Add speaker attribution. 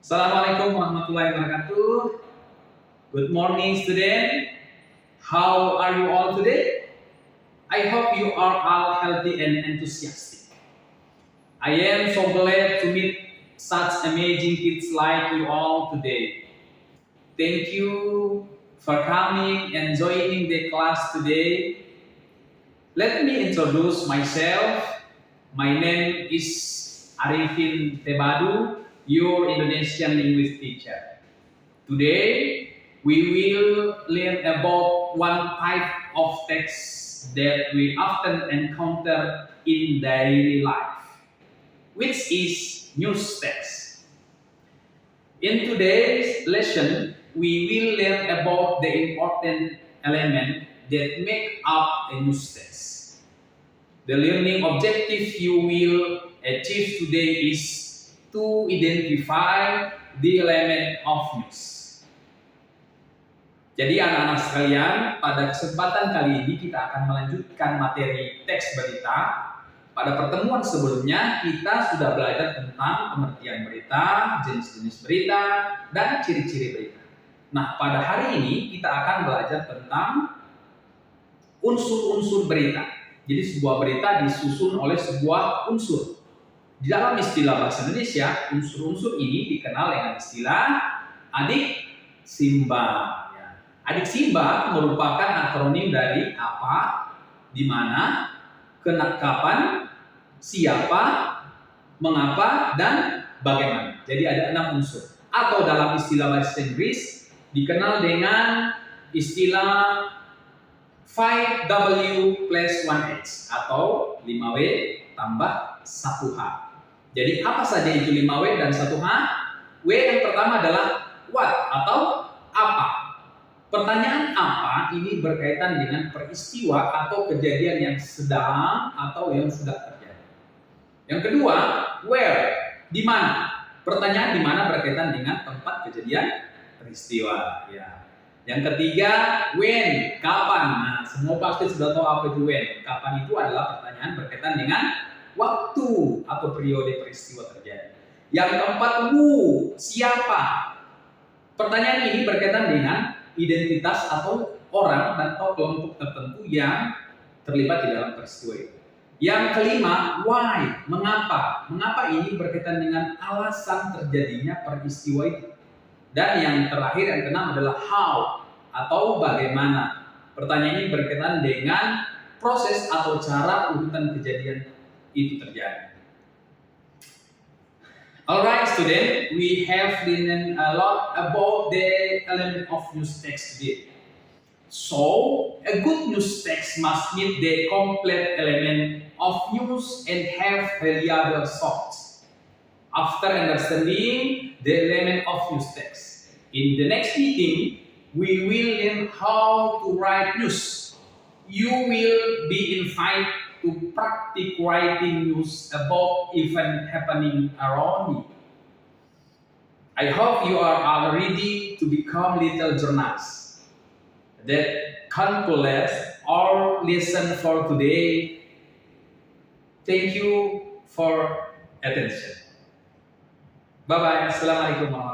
Speaker 1: Assalamualaikum warahmatullahi wabarakatuh. Good morning, student. How are you all today? I hope you are all healthy and enthusiastic. I am so glad to meet such amazing kids like you all today. Thank you for coming and joining the class today. Let me introduce myself. My name is Arifin Tebadu, your Indonesian linguist teacher. Today, we will learn about one type of text that we often encounter in daily life, which is news text. In today's lesson, we will learn about the important element that make up a news text. The learning objective you will achieve today is to identify the element of news. Jadi anak-anak sekalian, pada kesempatan kali ini kita akan melanjutkan materi teks berita. Pada pertemuan sebelumnya kita sudah belajar tentang pengertian berita, jenis-jenis berita, dan ciri-ciri berita. Nah, pada hari ini kita akan belajar tentang unsur-unsur berita. Jadi sebuah berita disusun oleh sebuah unsur. Di dalam istilah bahasa Indonesia, unsur-unsur ini dikenal dengan istilah adik simba. Adik simba merupakan akronim dari apa, di mana, kapan, siapa, mengapa, dan bagaimana. Jadi ada 6 unsur. Atau dalam istilah bahasa Inggris dikenal dengan istilah 5W plus 1H atau 5W tambah 1H. Jadi apa saja itu 5W dan 1H? W yang pertama adalah what atau apa. Pertanyaan apa ini berkaitan dengan peristiwa atau kejadian yang sedang atau yang sudah terjadi. Yang kedua, where, di mana. Pertanyaan di mana berkaitan dengan tempat kejadian peristiwa. Ya. Yang ketiga, when, kapan. Nah, semua pasti sudah tahu apa itu when. Kapan itu adalah pertanyaan berkaitan dengan waktu atau periode peristiwa terjadi. Yang keempat, who, siapa. Pertanyaan ini berkaitan dengan identitas atau orang dan atau kelompok tertentu yang terlibat di dalam peristiwa itu. Yang kelima, why, mengapa. Mengapa ini berkaitan dengan alasan terjadinya peristiwa itu. Dan yang terakhir, yang keenam adalah how atau bagaimana. Pertanyaan ini berkaitan dengan proses atau cara urutan kejadian itu terjadi. Alright, student, we have learned a lot about the element of news text today. So, a good news text must meet the complete element of news and have reliable source. After understanding the element of news text, in the next meeting, we will learn how to write news. You will be invited to practice writing news about event happening around you. I hope you are all ready to become little journalists that calculate or listen for today. Thank you for attention. Bye-bye. Assalamualaikum warahmatullahi wabarakatuh.